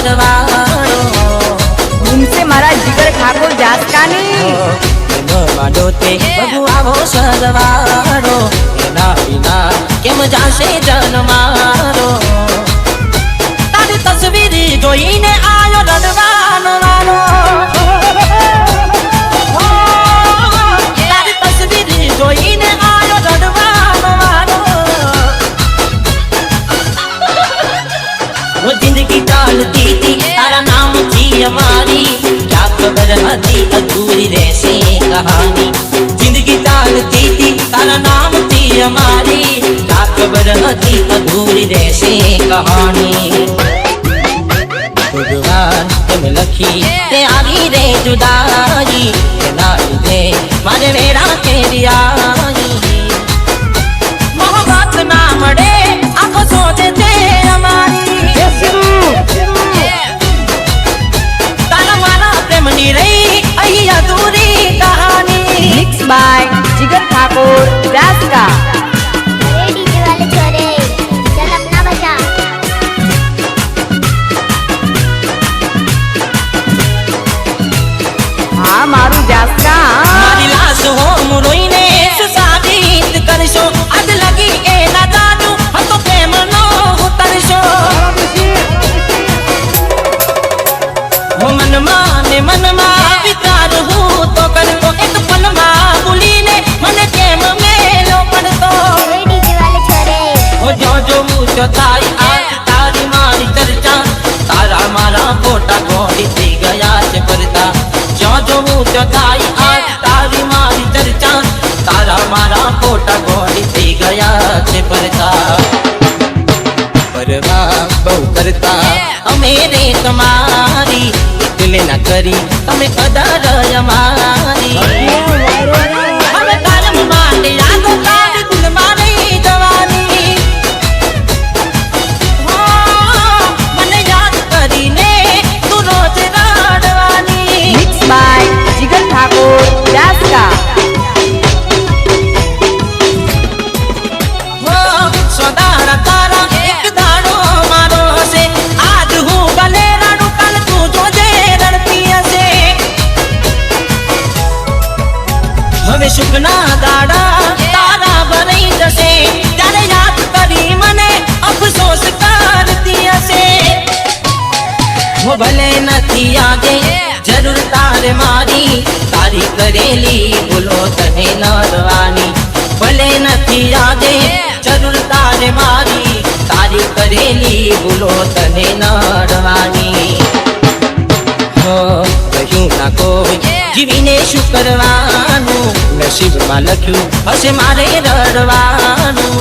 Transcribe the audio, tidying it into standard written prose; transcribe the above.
सरवाड़ो तुमसे मारा जिगर ठाकुर जासकानी माडो ते बबू आवो सरवाड़ो एना बिना केम जाशे जनमारो तारी तस्वीर जोईने आयो रडवानो वारो तारी तस्वीर जोईने आयो रडवानो वारो वो जिंदगी चालती थी तारा नाम थी हमारी क्या खबर हती अधूरी रहसे कहानी जिंदगी चालती थी तारा नाम थी हमारी क्या खबर हती अधूरी रहसे कहानी भगवान तुम लखी ते आगी रे जुदाई ना दे मारे मेरा तेरी आई मोहब्बत ना मड़े आप सोचे थे हमारी तारा मारा प्रेम नी रही आई अधूरी कहानी मिक्स बाय जिगर ठाकुर जासका डीजे वाले छोरे चल अपना बजा हाँ मारू जासका मारी लाश हो मुरोईने सुसादित करशो आज लगी ए ना जानू हतो प्रेम नो उतरशो हो मन मा विचार हूँ तो कर तो एक पल मा बुली ने मन केम में लो पड़ तो डीजे वाले छोरे हो जो मुझो ताई आज तारी मारी चर्चा तारा मारा फोटा गोड़ी थी गया से परता जो मुझो ताई आज तारी मारी चर्चा तारा मारा फोटा गोड़ी थी गया से परता परवाह बहु करता मेरे तुम्हारी दिल न करी तमें कदर हमारी हमें कायम माने यादों तारी दिल मारी जवानी मने याद करी ने तू रोज राडवानी मिक्स बाय जिगर ठाकुर जासका स्वदारा तारा एक दाड़ो मारो से आज हूँ गले राडू कल तू जो जे रड़ती से हवे सुखना दाड़ा तारा भरई जसे त्यारे याद करी मने अफसोस करती से वो भले नथी आगे जरूर तारे मारी तारी करेली बोलो तने नरवानी भले नथी आगे जरूर तारे मारी तारी करेली बोलो तने नरवानी हो કહ્યું ના કોઈ જીવીને શું કરવાનું નસીબમાં લખ્યું હશે મારે રડવાનું